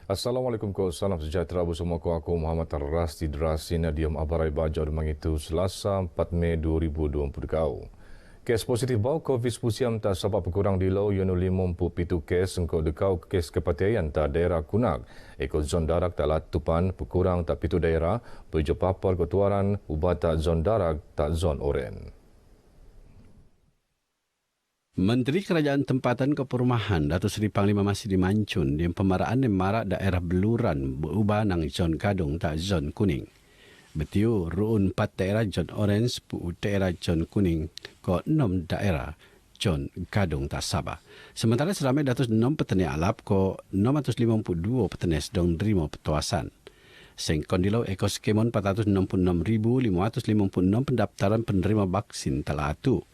Assalamualaikum ko salam sejahtera bersama aku Muhammad Ar-Rasdi Drasina diam abarai baja mengitu Selasa 4 Mei 2020 kau. Kes positif bau COVID-19 tak sebab berkurang di lau yanu 57 kes engkau dekau kes kepatian tak daerah Kunak. Ekor zon darak tak latupan berkurang tak pitu daerah berjepapar ketuaran ubat tak zon darak tak zon oren. Menteri Kerajaan Tempatan ke Perumahan Datuk Seri Panglima Masih di Mancun di pemaraan yang marak daerah Beluran berubah nang zon Kadung tak zon Kuning. Betiu ruun 4 daerah zon Orange pu daerah zon Kuning ko 6 daerah zon Kadung tak Sabah. Sementara seramai datus 6 petani alap ko 652 petani sedang derima petuasan. Sengkon dilau ekoskemon 466,556 pendaftaran penerima vaksin telah atu.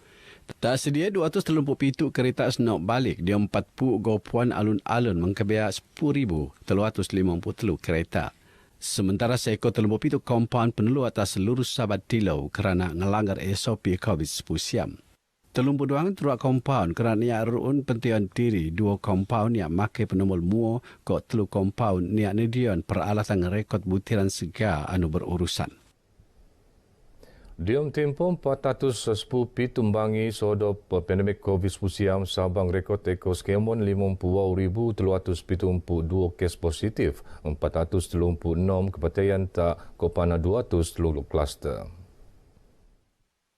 Tak sedia 237 kereta senok balik dia 40 gopuan alun-alun mengkebaya 10,353 kereta. Sementara seekor 37 kompaun penelu atas seluruh sahabat dilau kerana ngelanggar SOP COVID-19. 32 teruak kompaun kerana niat ruun pentian diri 2 kompaun yang makai penomol muo kok 3 kompaun niat nedian peralatan rekod butiran segar anu berurusan. Diam tempoh 410 pitumbangi sodo pandemik COVID-19 Sabang rekod ekoskemon 50,372 kes positif, 436 kepatian tak kopana 200 kluster.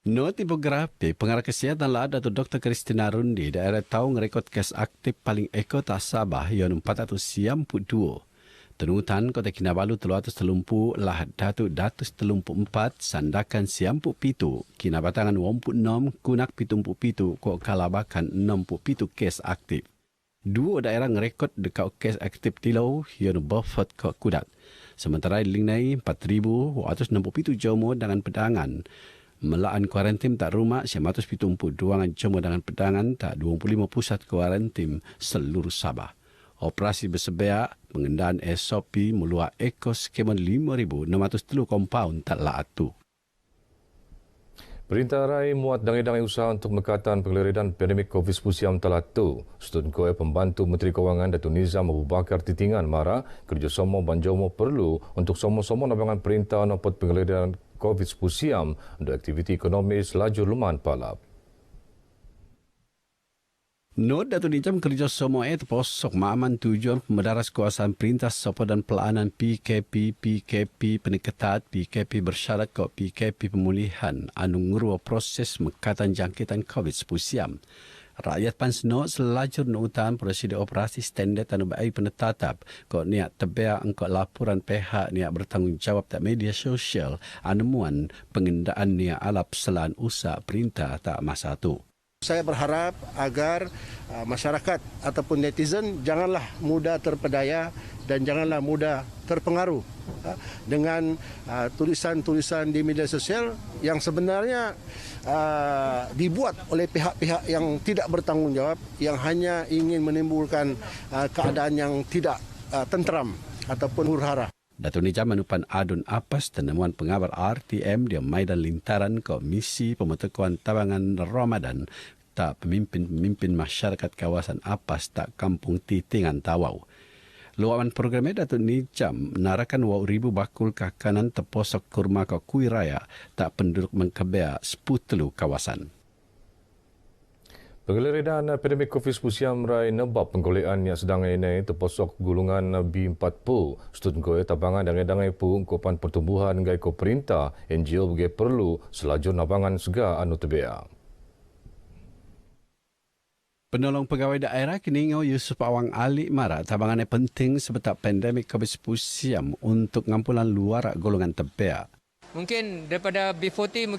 No tipografi, pengarah kesihatan lah Datuk Dr. Kristina Rundi daerah tahu ngerekod kes aktif paling ekota Sabah yang 492. Tenutan Kota Kinabalu 330 lah Datuk 34 sandakan 97, Kinabatangan 26, Kunak 77, Kok Kalabakan 67 kes aktif. 2 daerah ngerekod dekat kes aktif tilau yang Beaufort Kok Kudat. Sementara Lingnai 4,167 jomo dengan pedangan. Melaan kuarantin tak rumah 172 dengan jomo dengan pedangan tak 25 pusat kuarantin seluruh Sabah. Operasi bersebeak pengendaan SOP meluak ekoskemon 5,603 kompaun tak laatu. Perintah Rai muat dangai-dangai usaha untuk mekatan penggeledahan pandemik COVID-19 telah tu. Stun Koe Pembantu Menteri Kewangan Datuk Nizam Abu Bakar Titingan mara kerjasama Banjomo perlu untuk sama-sama nabangan perintah nopot penggeledahan COVID-19 untuk aktiviti ekonomi selajur luman palap. Not Datuk Nizam kerjasama terposok maaman tujuan pemedaras kuasaan perintah sopo dan pelayanan PKP peningkatan PKP bersyarat kok PKP pemulihan anu ngurua proses mekatan jangkitan COVID-19. Rakyat pansno selajur nuutan Presiden Operasi Standard anu baik penetatap kok niat tebea engkau laporan pihak niat bertanggungjawab tak media sosial anemuan pengendaan niat alap selan usaha perintah tak masa tu. Saya berharap agar masyarakat ataupun netizen janganlah mudah terpedaya dan janganlah mudah terpengaruh dengan tulisan-tulisan di media sosial yang sebenarnya dibuat oleh pihak-pihak yang tidak bertanggungjawab, yang hanya ingin menimbulkan keadaan yang tidak tenteram ataupun huru-hara. Datuk Nizam menupan adun apas tenemuan pengabar RTM di Maidan Lintaran Komisi Pembentukan Tabangan Ramadan tak pemimpin masyarakat kawasan apas tak kampung Titingan Tawau. Luapan programnya Datuk Nizam menarakan 2,000 bakul kakanan terposok kurma ke Kui Raya tak penduduk mengkebea 10 kawasan. Penggeledahan pandemik COVID-19 rai nebab penggolekan yang sedang ini terposok gulungan B40. Stun Koe tabangan dangai-dangai pu ungkupan pertumbuhan gai ko perintah NGO bagi perlu selajur nabangan sega anu tebea. Penolong pegawai daerah Keningau Yusuf Awang Ali mara tabangannya penting sebetak pandemik COVID-19 untuk ngampulan luar golongan tebea. Mungkin daripada B40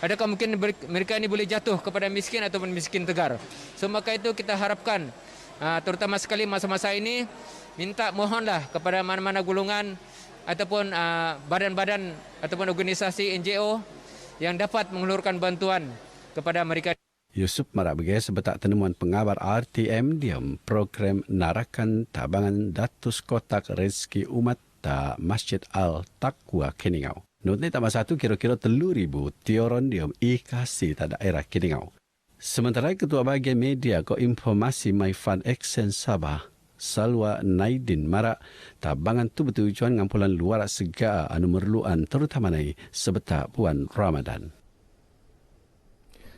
adakah mungkin mereka ini boleh jatuh kepada miskin ataupun miskin tegar. So maka itu kita harapkan terutama sekali masa-masa ini mohonlah kepada mana-mana golongan ataupun badan-badan ataupun organisasi NGO yang dapat mengelurkan bantuan kepada mereka. Yusuf marak begai sebetak tenemuan pengabar RTM diam program narakan tabangan datus kotak rezeki umat ta Masjid Al-Taqwa Keningau. Notnya tambah satu kira-kira 3,000 tioron diam ikasi ta daerah Keningau. Sementara Ketua Bahagian Media ko informasi My Fund Action Sabah Salwa Naidin marak tabangan tu bertujuan ngampulan luar segala anu merluan terutama nai sebetar Puan Ramadan.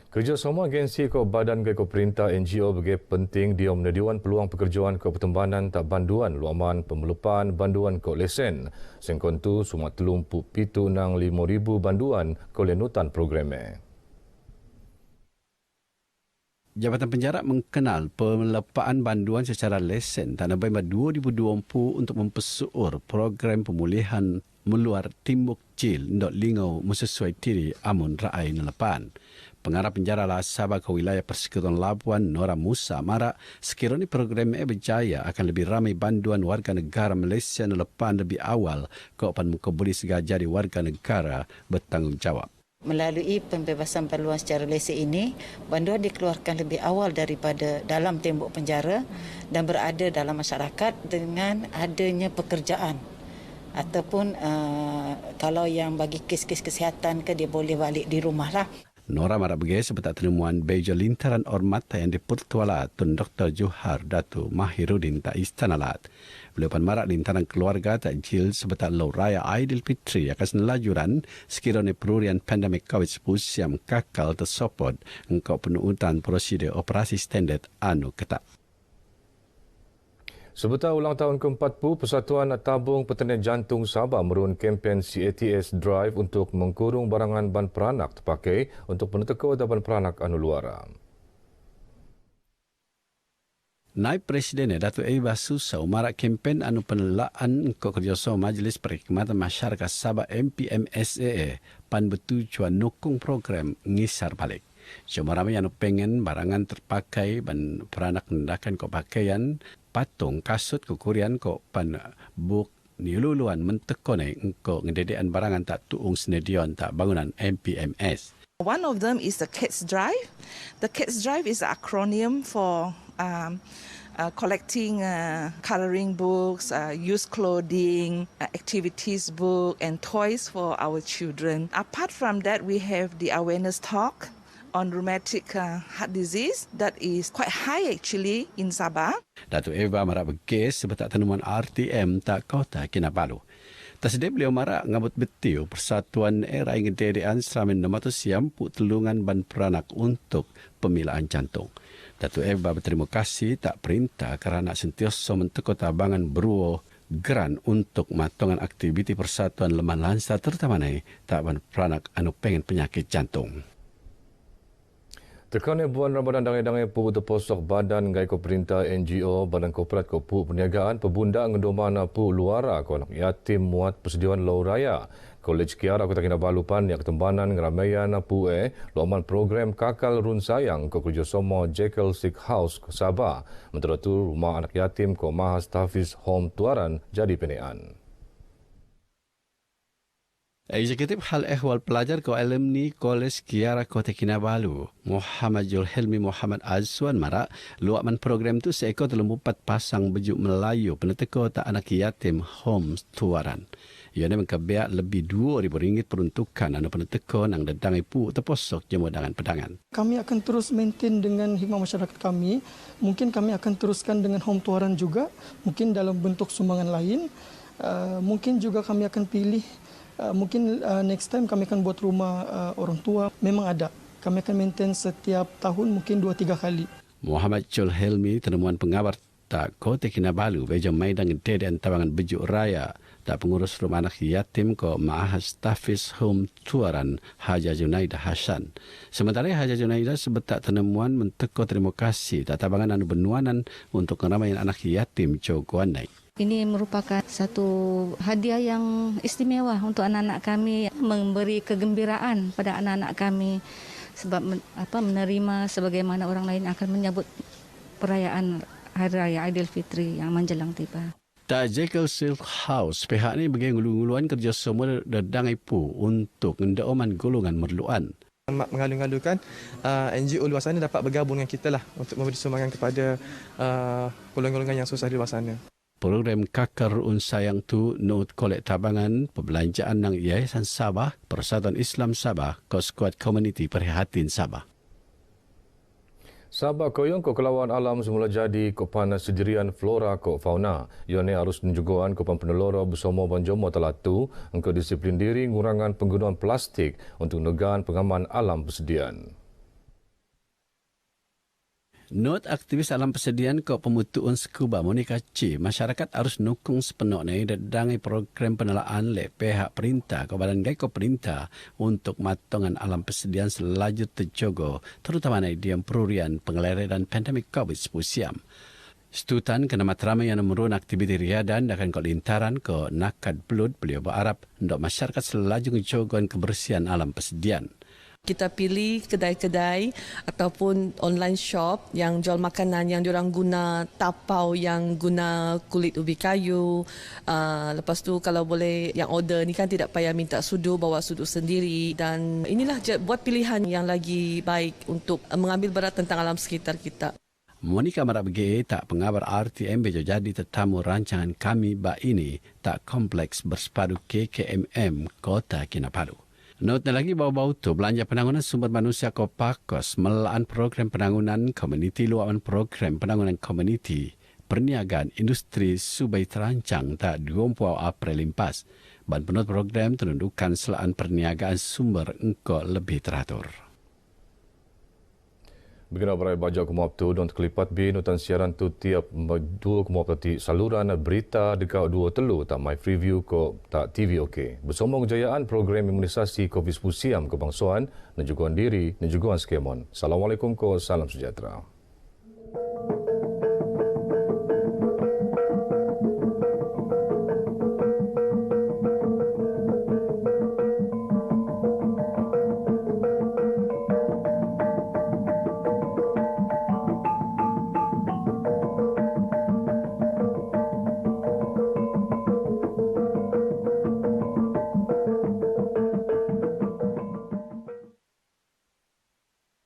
Kerjasama agensi ko badan ko perintah NGO bagi penting dia menyediakan peluang pekerjaan ko pertembanan tak banduan luaman pemelupaan banduan ko lesen. Sengkon tu sumat 37 nang 5,000 banduan ko lenutan programnya. Jabatan Penjarak mengenal pemelepaan banduan secara lesen dan November 2020 untuk mempersuur program pemulihan meluar Timbuk Cil Ndok Lingau sesuai tiri amun raai nelepan. Pengarah penjara lah Sabah ke wilayah Persekutuan Labuan Nora Musa marak sekiranya program berjaya akan lebih ramai banduan warga negara Malaysia nelepan lebih awal ke opan muka boleh segala jadi warga negara bertanggungjawab. Melalui pembebasan banduan secara lesen ini, banduan dikeluarkan lebih awal daripada dalam tembok penjara dan berada dalam masyarakat dengan adanya pekerjaan. Ataupun kalau yang bagi kes-kes kesihatan ke dia boleh balik di rumah lah. Nora marak begai sebetak temuan beja lintaran ormat yang dipertuala Tun Dr. Johar Datu Mahirudin tak istanalat. Beliau marak lintaran keluarga tak jil sebetak lau raya Aidilfitri akan selajuran sekiranya perurian pandemik COVID-19 yang kakal tersopot engkau penuutan prosedur operasi standard anu ketat. Sebetar ulang tahun ke-40, Persatuan Tabung Pertanian Jantung Sabah merun kempen CATS Drive untuk mengkurung barangan ban peranak terpakai untuk peneteka ban peranak anu luara. Naib Presiden Datuk Eva Susau marak kempen anu penelakan ke kerjasama Majlis Perkhidmatan Masyarakat Sabah MPMSAA pan bertujuan nukung program ngisar balik. Cuma ramai yang pengen barangan terpakai ban peranak nendakan ke pakaian patung kasut kekurian ko pan buk niluluan mentekonai engko ngededean barangan tak tuung senedion tak bangunan MPMS. One of them is the Kids Drive. The Kids Drive is an acronym for collecting colouring books, used clothing, activities book and toys for our children. Apart from that, we have the awareness talk on rheumatic heart disease that is quite high actually in Sabah. Datuk Eva marak berkes sebetak tenuman RTM tak Kota Kinabalu. Tasdip beliau marak ngabut betiu Persatuan Era Ingededean Seramin 600 siampu telungan ban peranak untuk pemilaan jantung. Datuk Eva berterima kasih tak perintah kerana sentiasa menteko tabangan beruo geran untuk matongan aktiviti Persatuan Lemah Lansia terutama ni tak ban peranak anu pengen penyakit jantung. Tekane bulan Ramadan dangai-dangai pu terposok badan gai ko perintah NGO badan korporat ko pu perniagaan pebunda ngendomana pu luara ko anak yatim muat persediaan lau raya. Kolej Kiara Kota Kinabalu pan yang ketembanan ngeramaian pu loman program kakal run sayang ko kerjasama Jekyll Sick House ke Sabah. Mentera tu rumah anak yatim ko Mahas Tahfiz Home Tuaran jadi penean. Eksekutif Hal Ehwal Pelajar ke Alumni Kolej Kiara Kota Kinabalu, Muhammad Julhelmi Muhammad Azwan marak, luakman program tu seekor 34 pasang bejuk Melayu peneteka tak anak yatim Home Tuaran. Ia ni mengkebiak lebih RM2,000 peruntukan anak peneteka nang dadangai pu terposok jemudangan pedangan. Kami akan terus maintain dengan hikmah masyarakat kami. Mungkin kami akan teruskan dengan Home Tuaran juga, mungkin dalam bentuk sumbangan lain. Mungkin juga kami akan pilih mungkin next time kami akan buat rumah orang tua. Memang ada. Kami akan maintain setiap tahun mungkin 2-3 kali. Muhammad Julhelmi tenemuan pengabar tak Kota Kinabalu beja maidang gede dan tabangan bejuk raya tak pengurus rumah anak yatim ko Mahas Tahfiz Home Tuaran Haja Junaidah Hasan. Sementara Haja Junaidah sebetak tenemuan menteko terima kasih tak tabangan anu benuanan untuk keramaian anak yatim Jogoan naik. Ini merupakan satu hadiah yang istimewa untuk anak-anak kami, memberi kegembiraan pada anak-anak kami sebab menerima sebagaimana orang lain akan menyambut perayaan Hari Raya Aidilfitri yang menjelang tiba. Tak Jekyll Silk House, pihak ini bagi ngulu-nguluan kerjasama dadangai pu untuk ngendaoman golongan merluan. Mengalu-ngalukan NGO luar sana dapat bergabung dengan kita lah untuk memberi sumbangan kepada golongan-golongan yang susah di luar sana. Program Kakar Un Sayang tu note kolek tabangan perbelanjaan nang Yayasan Sabah, Persatuan Islam Sabah, Skuad Komuniti Prihatin Sabah. Sabak koyong ko kelawan alam semula jadi kopan sendirian flora ko fauna. Ione harus menjuguan kopan peneloro bersama banjomo telatu engkau disiplin diri ngurangan penggunaan plastik untuk negan pengaman alam persediaan. Not aktivis alam persediaan ke pemutuan Scuba Monica C, masyarakat harus nukung sepenuhnya dadangi program penelaan le pihak perintah ke badan gaiko perintah untuk matongan alam persediaan selaju terjogo, terutama di perurian pengelere dan pandemik COVID-19. Setutan kena matrama yang menurun aktiviti riadan akan ke lintaran ke nakad belut beliau berharap untuk masyarakat selaju ngejogoan kebersihan alam persediaan. Kita pilih kedai-kedai ataupun online shop yang jual makanan yang diorang guna tapau yang guna kulit ubi kayu. Lepas tu kalau boleh yang order ni kan tidak payah minta sudu, bawa sudu sendiri. Dan inilah buat pilihan yang lagi baik untuk mengambil berat tentang alam sekitar kita. Monica Marab BGE tak pengabar RTMB jadi tetamu rancangan kami bak ini tak kompleks bersepadu KKMM Kota Kinabalu. Notnya lagi bau-bau tu belanja penanganan sumber manusia Kopakos melaan program penanganan komuniti luaran program penanganan komuniti perniagaan industri Subai terancang tak 20 April limpas. Ban penut program tenundukan selaan perniagaan sumber engkau lebih teratur. Begina berai baca kumap tu dan kelipat B nutan siaran tu tiap 2 kumap tadi saluran berita dekat 2 telu tak my preview ko tak TV OK. Bersama kejayaan program imunisasi COVID-19 kebangsuan, nejuguan diri, nejuguan skemon. Assalamualaikum ko, salam sejahtera.